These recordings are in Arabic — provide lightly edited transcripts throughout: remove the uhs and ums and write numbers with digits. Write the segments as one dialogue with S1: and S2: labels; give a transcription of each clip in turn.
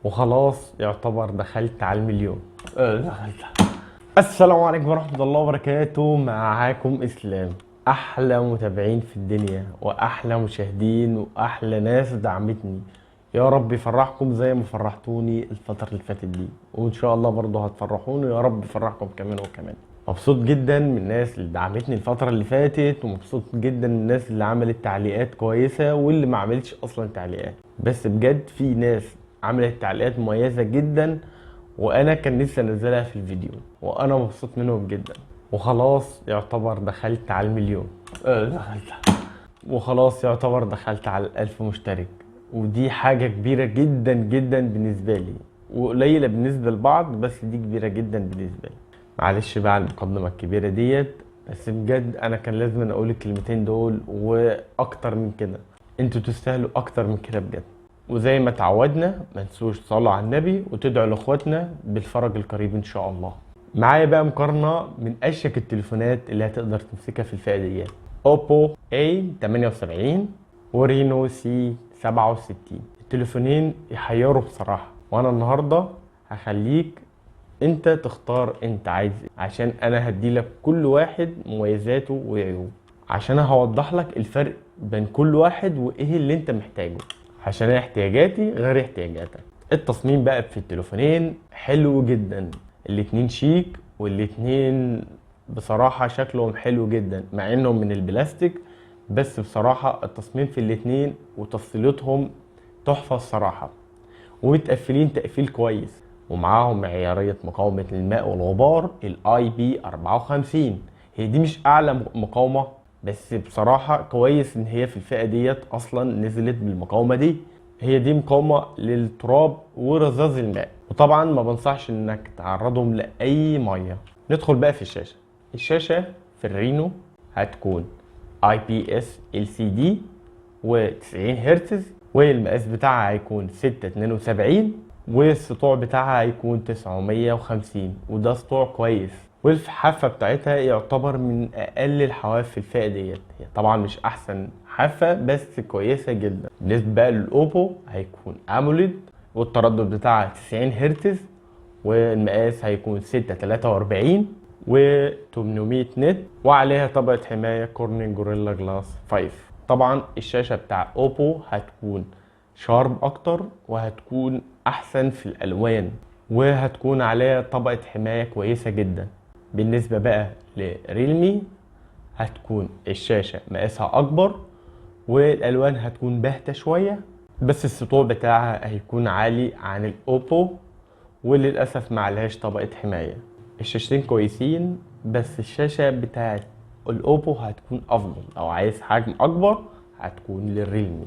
S1: وخلاص يعتبر دخلت على المليون. دخلت. السلام عليكم ورحمة الله وبركاته، معاكم اسلام. احلى متابعين في الدنيا واحلى مشاهدين واحلى ناس دعمتني. يا رب يفرحكم زي ما فرحتوني الفترة اللي فاتت دي، وان شاء الله برضه هتفرحوني، يا رب يفرحكم كمان وكمان. مبسوط جدا من الناس اللي دعمتني الفترة اللي فاتت، ومبسوط جدا من الناس اللي عملت تعليقات كويسة واللي ما عملتش اصلا تعليقات. بس بجد في ناس عملت تعليقات مميزة جدا، وانا كان نفسي انزلها في الفيديو، وانا مبسوط منهم جدا. وخلاص يعتبر دخلت على المليون. دخلت. وخلاص يعتبر دخلت على 1000 مشترك، ودي حاجة كبيرة جدا جدا بالنسبة لي، وقليلة بالنسبة لبعض، بس دي كبيرة جدا بالنسبة لي. معلش بقى على المقدمة الكبيرة ديت، بس بجد انا كان لازم أنا اقول الكلمتين دول واكتر من كده. انتوا تستاهلوا اكتر من كده بجد. وزي ما تعودنا ما تنسوش تصلوا على النبي وتدعوا لاخواتنا بالفرج القريب ان شاء الله. معايا بقى مقارنة من اشيك التليفونات اللي هتقدر تمسكها في الفئة ديت: اوبو A78 ورينو C67. التليفونين يحيروا بصراحة، وانا النهاردة هخليك انت تختار انت عايز ايه، عشان انا هديلك كل واحد مميزاته وعيوبه، عشان هوضح لك الفرق بين كل واحد وايه اللي انت محتاجه، عشان انا احتياجاتي غير احتياجاتك. التصميم بقى في التليفونين حلو جدا، الاتنين شيك، والاتنين بصراحة شكلهم حلو جدا مع انهم من البلاستيك، بس بصراحة التصميم في الاتنين وتفصيلتهم تحفة الصراحة، ومتقفلين تقفيل كويس، ومعاهم معيارية مقاومة الماء والغبار الاي بي 54. هي دي مش اعلى مقاومة، بس بصراحة كويس ان هي في الفئة ديت اصلا نزلت بالمقاومة دي. هي دي مقاومة للتراب ورذاذ الماء، وطبعا ما بنصحش انك تعرضهم لاي مية. ندخل بقى في الشاشة. الشاشة في الرينو هتكون IPS LCD و90 هرتز، والمقاس بتاعها هيكون 672، والسطوع بتاعها هيكون 950، وده سطوع كويس. والحافة بتاعتها يعتبر من اقل الحواف في الفئة ديت، هي طبعا مش احسن حافة بس كويسة جدا. بالنسبة بقى للاوبو هيكون اموليد، والتردد بتاعها 90 هرتز، والمقاس هيكون 643 و800 نت، وعليها طبقة حماية كورنينج جوريلا جلاس 5. طبعا الشاشة بتاع اوبو هتكون شارب اكتر، وهتكون احسن في الالوان، وهتكون عليها طبقة حماية كويسة جدا. بالنسبة بقى لريلمي هتكون الشاشة مقاسها اكبر، والالوان هتكون باهتة شوية، بس السطوع بتاعها هيكون عالي عن الاوبو، وللأسف معلهاش طبقة حماية. الشاشتين كويسين، بس الشاشة بتاعت الأوبو هتكون أفضل. لو عايز حجم أكبر هتكون للريلمي،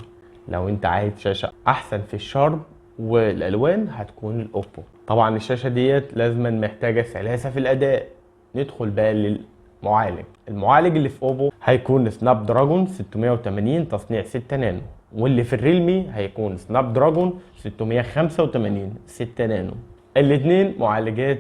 S1: لو أنت عايز شاشة أحسن في الشارب والألوان هتكون الأوبو. طبعا الشاشة ديت لازما محتاجة سلاسة في الأداء. ندخل بقى للمعالج. المعالج اللي في أوبو هيكون سناب دراجون 680 تصنيع 6 نانو، واللي في الريلمي هيكون سناب دراجون 685 6 نانو. الاتنين معالجات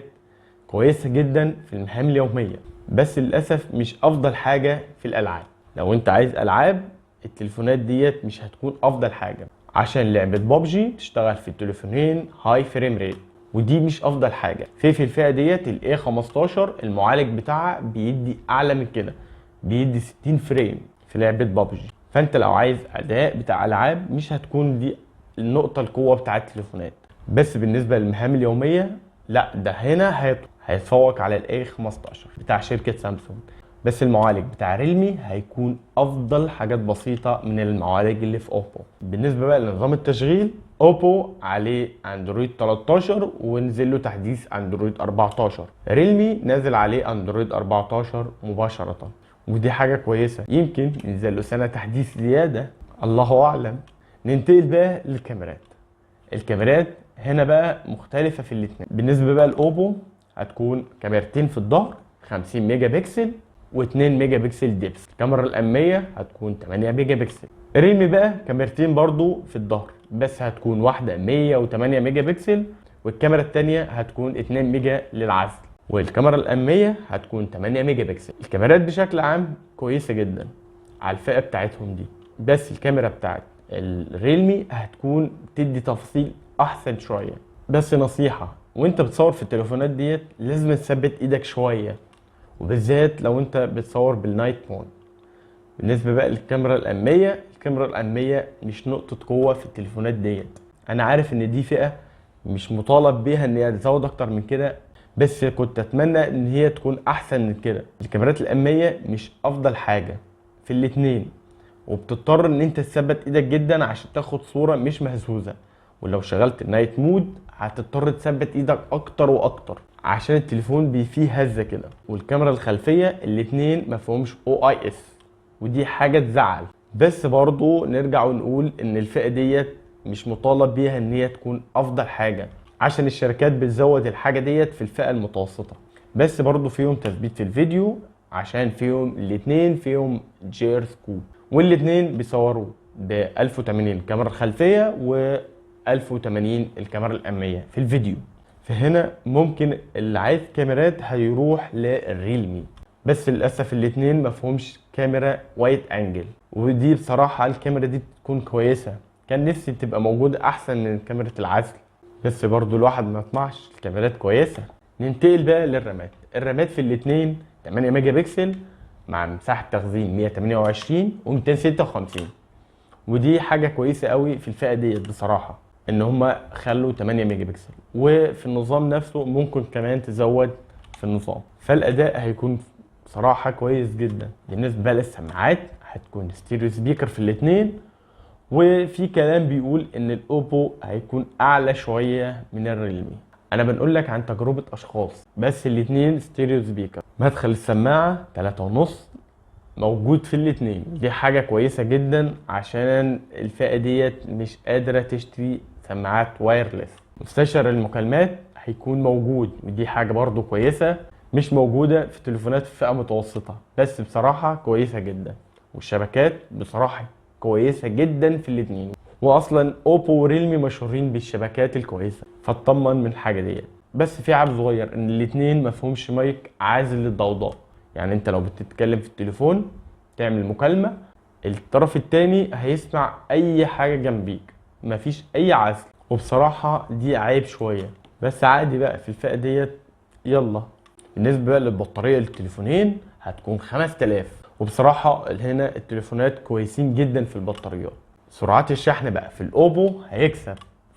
S1: كويسة جدا في المهام اليومية، بس للأسف مش أفضل حاجة في الألعاب. لو أنت عايز ألعاب، التليفونات ديت مش هتكون أفضل حاجة، عشان لعبة بابجي تشتغل في التليفونين هاي فريم ريت، ودي مش أفضل حاجة. في الفئة ديت ال A15 المعالج بتاعها بيدي أعلى من كده، بيدي 60 فريم في لعبة بابجي. فأنت لو عايز أداء بتاع ألعاب مش هتكون دي النقطة القوة بتاع التليفونات. بس بالنسبة للمهام اليومية لا، ده هنا هيتفوق على الاي 15 بتاع شركة سامسونج. بس المعالج بتاع ريلمي هيكون افضل حاجات بسيطة من المعالج اللي في اوبو. بالنسبة بقى لنظام التشغيل، اوبو عليه اندرويد 13 ونزل له تحديث اندرويد 14. ريلمي نازل عليه اندرويد 14 مباشرة، ودي حاجة كويسة، يمكن ينزل له سنة تحديث زيادة، الله اعلم. ننتقل بقى للكاميرات. الكاميرات هنا بقى مختلفة في الاتنين. بالنسبة بقى لأوبو هتكون كاميرتين في الظهر 50 ميجا بكسل و2 ميجا بكسل ديبس. الكاميرا الأمامية هتكون 8 ميجا بكسل. ريلمي بقى كاميرتين برضو في الظهر، بس هتكون واحدة 108 ميجا بكسل، والكاميرا التانية هتكون 2 ميجا للعزل، والكاميرا الأمامية هتكون 8 ميجا بكسل. الكاميرات بشكل عام كويسة جدا على الفئة بتاعتهم دي، بس الكاميرا بتاعت الريلمي هتكون تدي تفاصيل احسن شويه. بس نصيحه، وانت بتصور في التليفونات ديت لازم تثبت ايدك شويه، وبالذات لو انت بتصور بالنايت مود. بالنسبه بقى للكاميرا الاماميه، الكاميرا الاماميه مش نقطه قوه في التليفونات ديت. انا عارف ان دي فئه مش مطالب بيها ان هي تزود اكتر من كده، بس كنت اتمنى ان هي تكون احسن من كده. الكاميرات الاماميه مش افضل حاجه في الاتنين، وبتضطر ان انت تثبت ايدك جدا عشان تاخد صوره مش مهزوزه. ولو شغلت النايت مود هتضطر تثبت ايدك اكتر واكتر عشان التليفون فيه هزه كده. والكاميرا الخلفيه الاتنين مفهومش او اي اس، ودي حاجه تزعل. بس برضو نرجع ونقول ان الفئه ديت مش مطالب بيها ان هي تكون افضل حاجه، عشان الشركات بتزود الحاجه ديت في الفئه المتوسطه. بس برضو فيهم تثبيت في الفيديو، عشان فيهم الاتنين فيهم جير سكوب، والاتنين بيصوروا ب 1080 الكاميرا الخلفيه و 1080 الكاميرا الاماميه في الفيديو. فهنا ممكن اللي عايز كاميرات هيروح للريلمي، بس للاسف الاتنين مفهومش كاميرا وايد انجل، ودي بصراحه الكاميرا دي بتكون كويسه، كان نفسي تبقى موجوده احسن من كاميرا العزل. بس برضو الواحد ما يطمعش، الكاميرات كويسه. ننتقل بقى للرامات. الرامات في الاتنين 8 ميجا بكسل مع مساحه تخزين 128 و256، ودي حاجه كويسه قوي في الفئه ديت بصراحه، ان هما خلوا 8 ميجا بكسل. وفي النظام نفسه ممكن كمان تزود في النظام، فالاداء هيكون بصراحه كويس جدا. بالنسبه بقى للسماعات هتكون ستيريو سبيكر في الاتنين، وفي كلام بيقول ان الاوبو هيكون اعلى شويه من الريلمي. انا بنقول لك عن تجربه اشخاص، بس الاتنين ستيريو سبيكر. مدخل السماعه 3.5 موجود في الاتنين، دي حاجة كويسة جدا عشان الفئة ديت مش قادرة تشتري سماعات وايرلس. مستشعر المكالمات هيكون موجود، ودي حاجة برضو كويسة مش موجودة في تليفونات في فئة متوسطة، بس بصراحة كويسة جدا. والشبكات بصراحة كويسة جدا في الاتنين، واصلا اوبو وريلمي مشهورين بالشبكات الكويسة، فاطمن من الحاجة ديت. بس في عيب صغير، ان الاتنين مفهومش مايك عازل للضوضاء. يعني انت لو بتتكلم في التليفون تعمل مكالمة، الطرف التاني هيسمع اي حاجة جنبيك، مفيش اي عزل. وبصراحة دي عيب شوية، بس عادي بقى في الفئة ديت. يلا بالنسبة بقى للبطارية للتليفونين هتكون 5000، وبصراحة هنا التليفونات كويسين جدا في البطاريات. سرعات الشحن بقى في الاوبو هيكسب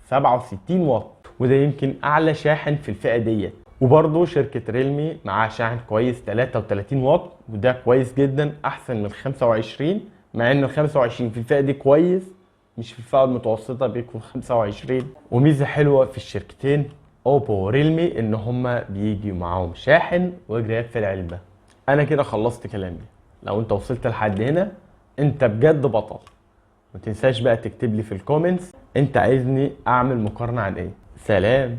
S1: 67 واط، وده يمكن اعلى شاحن في الفئة ديت. وبرضه شركة ريلمي معاها شاحن كويس 33 واط، وده كويس جدا احسن من 25، مع ان ال 25 في الفئة دي كويس، مش في الفئة المتوسطة بيكون 25. وميزة حلوة في الشركتين اوبو وريلمي ان هما بيجي معاهم شاحن وجراب في العلبة. انا كده خلصت كلامي. لو انت وصلت لحد هنا انت بجد بطل. ما تنساش بقى تكتب لي في الكومنتس انت عايزني اعمل مقارنة عن ايه. سلام.